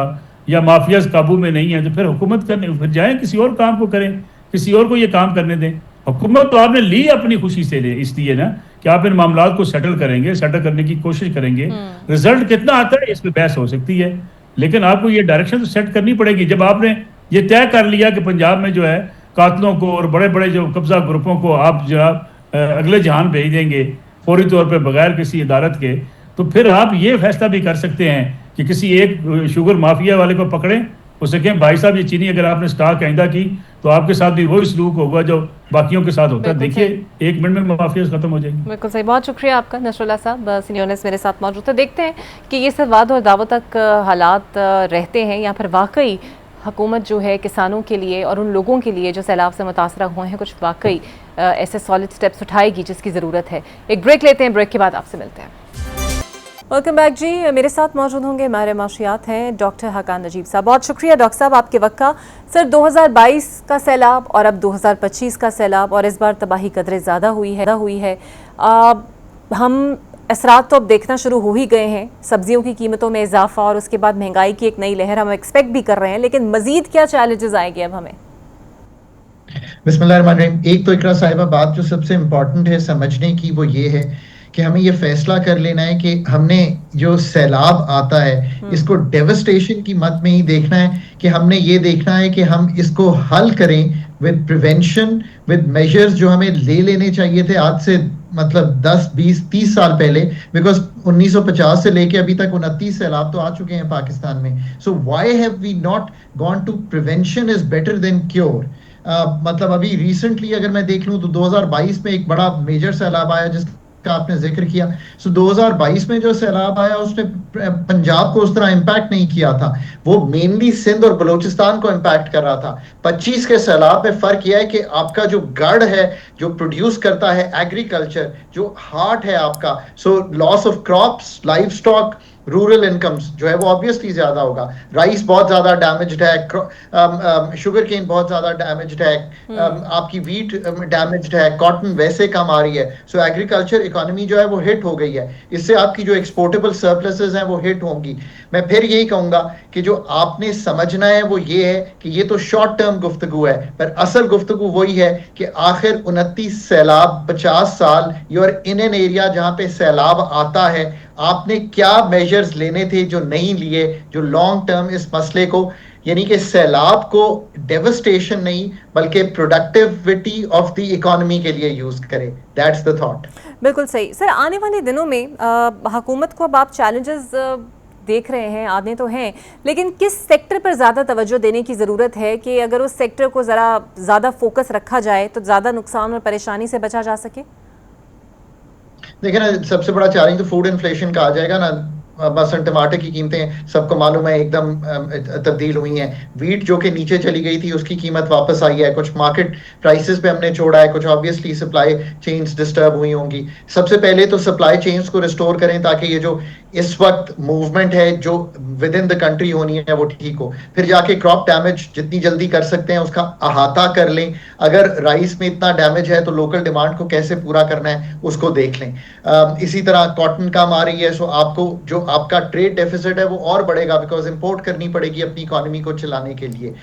या माफियाज काबू में नहीं है, तो फिर हुकूमत करने फिर जाएं किसी और काम को करें, किसी और को ये काम करने दें। हुकूमत तो आपने ली अपनी खुशी से ले इसलिए ना कि आप इन मामलों को सेटल करेंगे, सेटल करने की कोशिश करेंगे। रिजल्ट कितना आता है इस पर बहस हो सकती है, लेकिन आपको ये डायरेक्शन तो सेट करनी पड़ेगी। जब आपने ये तय कर लिया कि पंजाब में जो है कातलों को और बड़े बड़े जो कब्जा ग्रुपों को आप जो अगले जहान भेज देंगे फौरी तौर पे बगैर किसी अदालत के, तो फिर आप ये फैसला भी कर सकते हैं कि किसी एक शुगर माफिया वाले को पकड़ें, उससे कहें भाई साहब ये चीनी अगर आपने स्टॉक आइंदा की तो आपके साथ भी वही सलूक होगा जो बाकियों के साथ होता है। देखिए 1 मिनट में माफिया खत्म हो जाएगी। बिल्कुल सही, बहुत शुक्रिया आपका नसरुल्लाह साहब, सीनियर जर्नलिस्ट मेरे साथ मौजूद थे। देखते हैं कि ये सब वाद और दावत तक हालात रहते हैं या फिर वाकई हुकूमत जो है किसानों के लिए और उन लोगों के लिए जो सैलाब से मुतासरा हुए हैं कुछ वाकई ऐसे सॉलिड स्टेप्स उठाएगी जिसकी ज़रूरत है। एक ब्रेक लेते हैं, ब्रेक के बाद आपसे मिलते हैं। वेलकम बैक जी, मेरे साथ मौजूद होंगे माहिर माशियात हैं डॉक्टर हकान नजीब साहब। बहुत शुक्रिया डॉक्टर साहब आपके वक्त का। सर 2022 का सैलाब और अब 2025 का सैलाब और इस बार तबाही कदरे ज़्यादा हुई है। हम असरात तो अब देखना शुरू हो ही गए हैं, सब्जियों की कीमतों में इजाफा और उसके बाद महंगाई की एक नई लहर हम एक्सपेक्ट भी कर रहे हैं, लेकिन मजीद क्या चैलेंजेस आएंगे अब हमें? बिस्मिल्लाहिर्रहमानिर्रहीम। एक तो इकरा साहिबा बात जो सबसे इम्पोर्टेंट है समझने की वो ये है कि हमें ये फैसला कर लेना है कि हमने जो सैलाब आता है इसको डेवस्टेशन की मद में ही देखना है, कि हमने ये देखना है कि हम इसको हल करें विद प्रिवेंशन, विद मेजर्स जो हमें ले लेने चाहिए थे आज से मतलब 10, 20, 30 साल पहले, बिकॉज 1950 से लेके अभी तक 29 सैलाब तो आ चुके हैं पाकिस्तान में। So why have we not gone to prevention is better than cure. मतलब अभी रिसेंटली अगर मैं देख लूं तो 2022 में एक बड़ा मेजर सैलाब आया जिसका आपने जिक्र किया। सो 2022 में जो सैलाब आया उसने पंजाब को उस तरह इंपैक्ट नहीं किया था, वो मेनली सिंध और बलूचिस्तान को इंपैक्ट कर रहा था। 25 के सैलाब में फर्क यह है कि आपका जो गढ़ है जो प्रोड्यूस करता है एग्रीकल्चर, जो हार्ट है आपका, so loss of crops, live stock, rural incomes जो है वो ऑब्वियसली ज्यादा होगा। राइस बहुत ज्यादा डैमेज्ड है, शुगर केन बहुत ज्यादा डैमेज्ड है, आपकी वीट डैमेज्ड है, कॉटन वैसे कम आ रही है। सो एग्रीकल्चर इकोनॉमी जो है वो हिट हो गई है, इससे आपकी जो एक्सपोर्टेबल सरप्लसेस हैं वो हिट होंगी। मैं फिर यही कहूंगा कि जो आपने समझना है वो ये है कि ये तो शॉर्ट टर्म गुफ्तगू है, पर असल गुफ्तगू वही है कि आखिर 29 सैलाब 50 साल यूर इन एन एरिया जहां पे सैलाब आता है, आपने क्या मेजर्स लेने थे जो नहीं लिए, जो लॉन्ग टर्म इस मसले को यानी कि सैलाब को डेवस्टेशन नहीं बल्कि प्रोडक्टिविटी ऑफ द इकोनॉमी के लिए यूज करें। That's the thought. बिल्कुल सही। सर आने वाले दिनों में हुकूमत को अब आप चैलेंजेस देख रहे हैं, आने तो हैं, लेकिन किस सेक्टर पर ज़्यादा तवज्जो देने की ज़रूरत है कि अगर उस सेक्टर को ज़रा ज़्यादा फोकस रखा जाए तो ज़्यादा नुकसान और परेशानी से बचा जा सके? देखिए ना, सबसे बड़ा चैलेंज तो फूड इन्फ्लेशन का आ जाएगा ना। मसलन टमाटर की कीमतें सबको मालूम है एकदम तब्दील हुई हैं। वीट जो कि नीचे चली गई थी उसकी कीमत वापस आई है, कुछ मार्केट प्राइसेस पे हमने छोड़ा है, कुछ ऑब्वियसली सप्लाई चेन्स डिस्टर्ब हुई होंगी। सबसे पहले तो सप्लाई चेन्स को रिस्टोर करें ताकि ये जो इस वक्त मूवमेंट है जो विद इन द कंट्री होनी है वो ठीक हो। फिर जाके क्रॉप डैमेज जितनी जल्दी कर सकते हैं उसका अहाता कर लें। अगर राइस में इतना डैमेज है तो लोकल डिमांड को कैसे पूरा करना है उसको देख लें। इसी तरह कॉटन कम आ रही है, सो आपको जो आपका ट्रेड डेफिसिट है वो और बढ़ेगा बिकॉज इंपोर्ट करनी पड़ेगी अपनी इकोनॉमी को चलाने के लिए।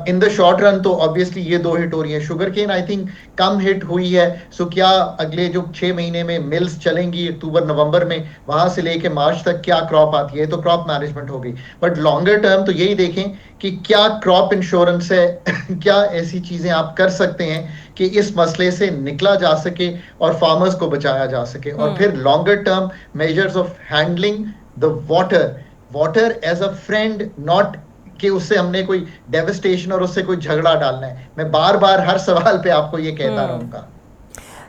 इन द शॉर्ट रन तो ऑब्वियसली ये दो हिट हो रही है। शुगर केन आई थिंक कम हिट हुई है, सो क्या अगले जो 6 महीने में मिल्स चलेंगी अक्टूबर नवंबर में, वहां से लेके मार्च तक क्या क्रॉप आती है, तो क्रॉप मैनेजमेंट हो गई। बट लॉन्गर टर्म तो यही देखें कि क्या क्रॉप इंश्योरेंस है क्या ऐसी चीजें आप कर सकते हैं कि इस मसले से निकला जा सके और फार्मर्स को बचाया जा सके। और फिर longer term measures of handling the water as a friend, not कि उससे हमने कोई डेविस्टेशन और उससे कोई झगड़ा डालना है। मैं बार बार हर सवाल पे आपको ये कहता रहूंगा।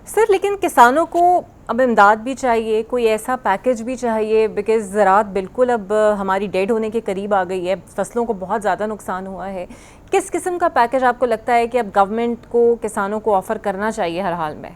सर लेकिन किसानों को अब इमदाद भी चाहिए, कोई ऐसा पैकेज भी चाहिए, बिकॉज ज़राअत बिल्कुल अब हमारी डेड होने के करीब आ गई है, फसलों को बहुत ज़्यादा नुकसान हुआ है। किस किस्म का पैकेज आपको लगता है कि अब गवर्नमेंट को किसानों को ऑफर करना चाहिए हर हाल में?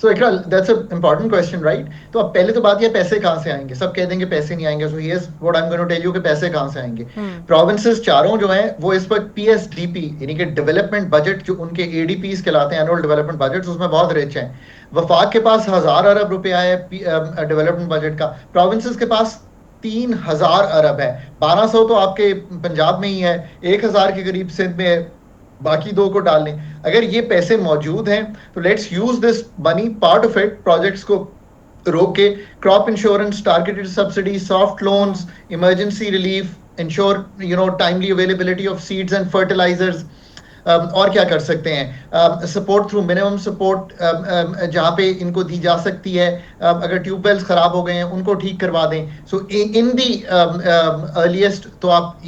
So Iqra, that's a important question, right? तो अब पहले तो बात ये, पैसे कहाँ से आएंगे? सब कह देंगे पैसे नहीं आएंगे, so here's what I am going to tell you कि पैसे कहाँ से आएंगे। प्रोविंसेस चारों जो हैं वो इस वक्त पीएसडीपी यानी कि डेवलपमेंट बजट, जो उनके एडीपीस कहलाते हैं, एनुअल डेवलपमेंट बजट, उसमें बहुत रिच हैं। वफाक के पास 1000 अरब रुपया है डेवलपमेंट बजट का, प्रोविंसेस के पास 3000 अरब है। 1200 तो आपके पंजाब में ही है, 1000 के करीब सिंध में है, बाकी 2 को डाल लें। अगर ये पैसे मौजूद हैं तो let's use this money, part of it projects को रोक के, crop insurance, targeted subsidy, soft loans, emergency relief, insure timely availability of seeds and fertilisers. और क्या कर सकते हैं? सपोर्ट थ्रू मिनिमम सपोर्ट जहाँ पे इनको दी जा सकती है। अगर ट्यूबवेल्स खराब हो गए हैं उनको ठीक करवा दें। सो इन दी अर्लीस्ट तो आप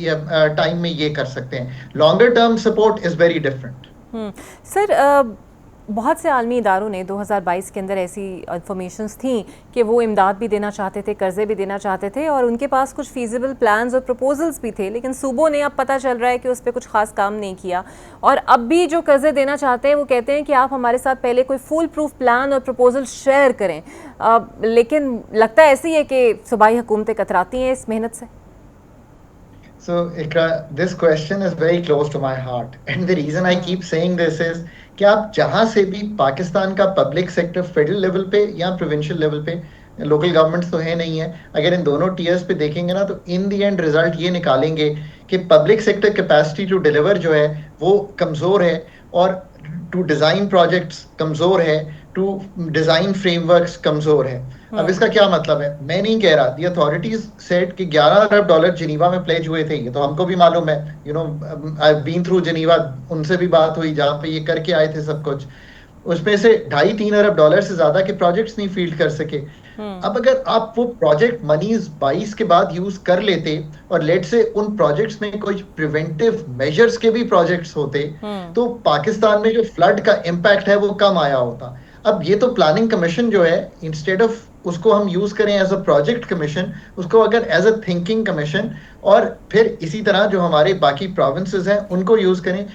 टाइम में ये कर सकते हैं। Longer term support is very different. Sir, बहुत से आलमी इदारों ने 2022 के अंदर ऐसी इंफॉर्मेशंस थी कि वो इमदाद भी देना चाहते थे, कर्जे भी देना चाहते थे, और उनके पास कुछ फीजिबल प्लान्स और प्रपोजल्स भी थे, लेकिन सूबों ने, अब पता चल रहा है कि उस पर कुछ खास काम नहीं किया। और अब भी जो कर्जे देना चाहते हैं वो कहते हैं कि आप हमारे साथ पहले कोई फुल प्रूफ प्लान और प्रपोजल शेयर करें। लेकिन लगता है ऐसी है कि सूबाई हुकूमतें कतराती हैं इस मेहनत से। So, Ikra, this question is very close to my heart. And the reason I keep saying this is कि आप जहाँ से भी पाकिस्तान का पब्लिक सेक्टर फेडरल लेवल पे या प्रोविंशियल लेवल पे, लोकल गवर्नमेंट्स तो है नहीं है, अगर इन दोनों टीयर्स पे देखेंगे ना, तो इन दी एंड रिजल्ट ये निकालेंगे कि public sector capacity to deliver जो है वो कमज़ोर है, और टू डिज़ाइन प्रोजेक्ट्स कमज़ोर है, टू डिज़ाइन फ्रेमवर्क्स कमज़ोर है। अब इसका क्या मतलब है? मैं नहीं कह रहा, दी अथॉरिटीज सेड कि 11 अरब डॉलर जिनीवा में प्लेज हुए थे, ये तो हमको भी मालूम है, आई बीन थ्रू जिनीवा, उनसे भी बात हुई जहाँ पे ये करके आए थे सब कुछ। उसमें से 2.5-3 अरब डॉलर से ज्यादा के प्रोजेक्ट्स नहीं फील्ड कर सके। अब अगर आप वो प्रोजेक्ट मनीज 22 के बाद यूज कर लेते और लेट से उन प्रोजेक्ट्स में कोई प्रिवेंटिव मेजर्स के भी प्रोजेक्ट्स होते, तो पाकिस्तान में जो फ्लड का इम्पैक्ट है वो कम आया होता। अब ये तो प्लानिंग कमीशन जो है, इंस्टेड ऑफ उसको हम यूज करें एज अ प्रोजेक्ट कमीशन, उसको अगर एज अ थिंकिंग कमीशन, और फिर इसी तरह जो हमारे बाकी प्रोविंसेस हैं उनको यूज करें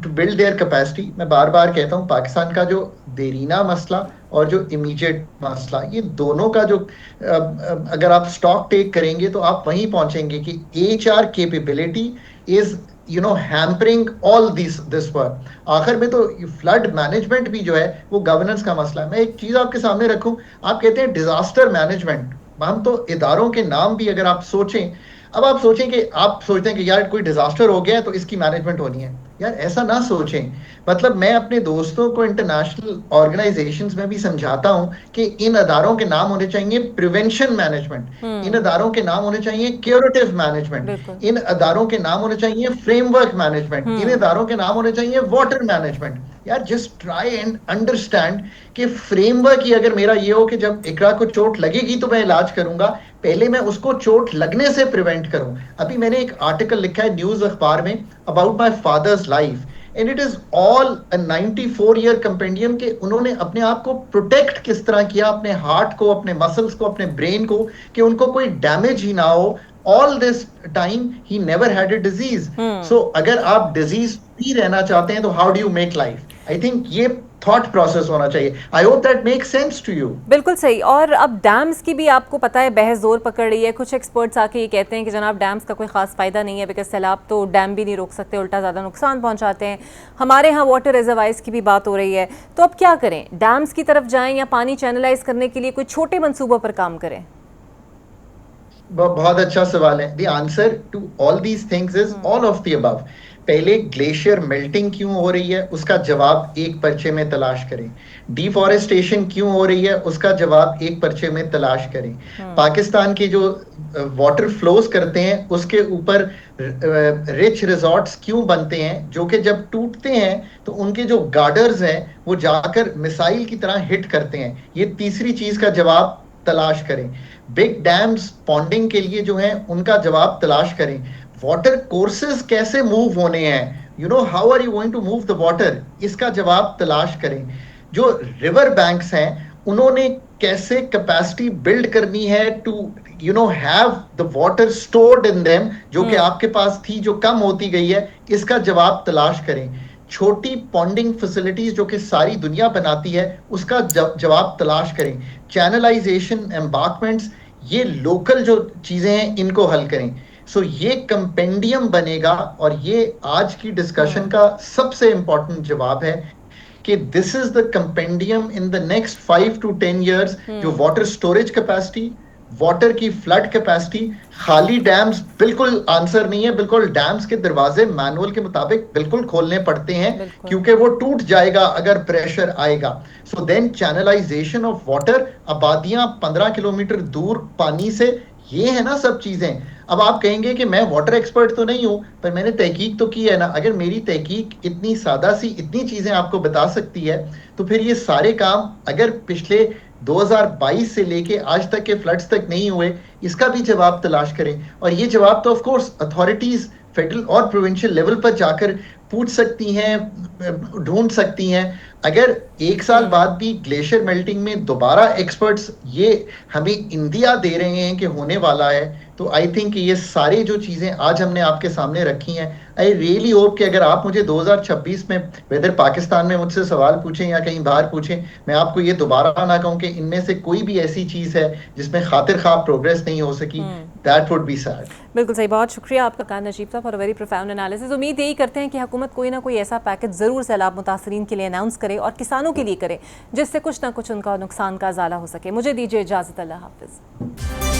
टू बिल्ड देयर कैपेसिटी। मैं बार बार कहता हूँ, पाकिस्तान का जो देरीना मसला और जो इमीडिएट मसला, ये दोनों का जो अगर आप स्टॉक टेक करेंगे तो आप वहीं पहुंचेंगे कि HR capability is hampering all this work. आखिर में तो फ्लड मैनेजमेंट भी जो है वो गवर्नेंस का मसला है। मैं एक चीज आपके सामने रखूं, आप कहते हैं डिजास्टर मैनेजमेंट, हम तो इदारों के नाम भी अगर आप सोचें, अब आप सोचें कि आप सोचते हैं कि यार कोई डिजास्टर हो गया है तो इसकी मैनेजमेंट होनी है, यार ऐसा ना सोचें। मतलब मैं अपने दोस्तों को इंटरनेशनल ऑर्गेनाइजेशंस में भी समझाता हूं कि इन अदारों के नाम होने चाहिए प्रिवेंशन मैनेजमेंट, इन अदारों के नाम होने चाहिए क्यूरेटिव मैनेजमेंट, इन अदारों के नाम होने चाहिए फ्रेमवर्क मैनेजमेंट, इन अदारों के नाम होने चाहिए वाटर मैनेजमेंट। यार जस्ट ट्राई एंड अंडरस्टैंड कि फ्रेमवर्क ही अगर मेरा ये हो कि जब इकरा को चोट लगेगी तो मैं इलाज करूंगा, पहले मैं उसको चोट लगने से प्रिवेंट करूं। अभी मैंने एक आर्टिकल लिखा है न्यूज अखबार में about my father's life, and it is all a 94-year compendium के उन्होंने अपने आप को प्रोटेक्ट किस तरह किया, अपने हार्ट को, अपने मसल्स को, अपने ब्रेन को, कि उनको कोई डैमेज ही ना हो। All this time he never had a disease. So अगर आप डिजीज फ्री रहना चाहते हैं तो how do you make life? I think ये थॉट प्रोसेस होना चाहिए। I hope that makes sense to you. बिल्कुल सही। और अब डैम्स की भी आपको पता है बहस जोर पकड़ रही है। कुछ एक्सपर्ट्स आके ये कहते हैं कि जनाब डैम्स का कोई खास फायदा नहीं है, बिकॉज सैलाब तो डैम भी नहीं रोक सकते, उल्टा ज़्यादा नुकसान पहुंचाते हैं। हमारे यहाँ वाटर रिजर्वायर्स की भी बात हो रही है, तो अब क्या करें? डैम्स की तरफ जाएं या पानी चैनलाइज करने के लिए कोई छोटे मंसूबों पर काम करें? बहुत अच्छा सवाल है। The answer to all these things is all of the above. पहले ग्लेशियर मेल्टिंग क्यों हो रही है उसका जवाब एक पर्चे में तलाश करें। डिफॉरेस्टेशन क्यों हो रही है उसका जवाब एक पर्चे में तलाश करें। पाकिस्तान के जो वाटर फ्लोज करते हैं उसके ऊपर रिच रिजॉर्ट्स क्यों बनते हैं, जो कि जब टूटते हैं तो उनके जो गार्डर्स हैं वो जाकर मिसाइल की तरह हिट करते हैं। ये तीसरी चीज का जवाब तलाश करें। बिग डैम्स पॉन्डिंग के लिए जो है उनका जवाब तलाश करें। वाटर कोर्सेज कैसे मूव होने हैं, how are you going to move the water, इसका जवाब तलाश करें। जो रिवर बैंक्स हैं उन्होंने कैसे कैपेसिटी बिल्ड करनी है to have the water stored in them, जो कि आपके पास थी जो कम होती गई है, इसका जवाब तलाश करें। छोटी पॉन्डिंग फैसिलिटीज जो कि सारी दुनिया बनाती है उसका जवाब तलाश करें। चैनलाइजेशन, एम्बार्कमेंट्स, ये लोकल जो चीजें हैं इनको हल करें। सो ये कंपेंडियम बनेगा और ये आज की डिस्कशन का सबसे इंपॉर्टेंट जवाब है कि this is the compendium in the next 5 to 10 years। जो वाटर स्टोरेज कैपेसिटी, वाटर की फ्लड कैपेसिटी, खाली डैम्स बिल्कुल आंसर नहीं है, बिल्कुल डैम्स के दरवाजे मैनुअल के मुताबिक बिल्कुल खोलने पड़ते हैं क्योंकि वो टूट जाएगा अगर प्रेशर आएगा। So then channelization of water, आबादियां 15 किलोमीटर दूर पानी से, ये है ना सब चीजें। अब आप कहेंगे कि मैं वाटर एक्सपर्ट तो नहीं हूं पर मैंने तहकीक तो की है ना। अगर मेरी तहकीक इतनी सादा सी इतनी चीजें आपको बता सकती है तो फिर ये सारे काम अगर पिछले 2022 से लेके आज तक के फ्लड्स तक नहीं हुए, इसका भी जवाब तलाश करें। और ये जवाब तो ऑफ कोर्स अथॉरिटीज फेडरल और प्रोविंशियल लेवल पर जाकर पूछ सकती हैं, ढूंढ सकती हैं। अगर एक साल बाद भी ग्लेशियर मेल्टिंग में दोबारा एक्सपर्ट्स ये हमें इंदिया दे रहे हैं कि होने वाला है, तो आई थिंक ये सारी जो चीज़ें आज हमने आपके सामने रखी हैं, आई रियली होप कि अगर आप मुझे 2026 में वेदर पाकिस्तान में मुझसे सवाल पूछें या कहीं बाहर पूछें, मैं आपको ये दोबारा ना कहूँ कि इनमें से कोई भी ऐसी चीज़ है जिसमें खातिर खा प्रोग्रेस नहीं हो सकी। That would be sad. बिल्कुल सही, बहुत शुक्रिया आपका कान नजीब साहब फॉर वेरी प्रोफाउंड एनालिसिस। उम्मीद यही करते हैं कि हुकूमत कोई ना कोई ऐसा पैकेज ज़रूर सैलाब मुतासरीन के लिए अनाउंस करे और किसानों के लिए करे जिससे कुछ ना कुछ उनका नुकसान का इजाला हो सके। मुझे दीजिए इजाज़त, अल्लाह हाफिज़।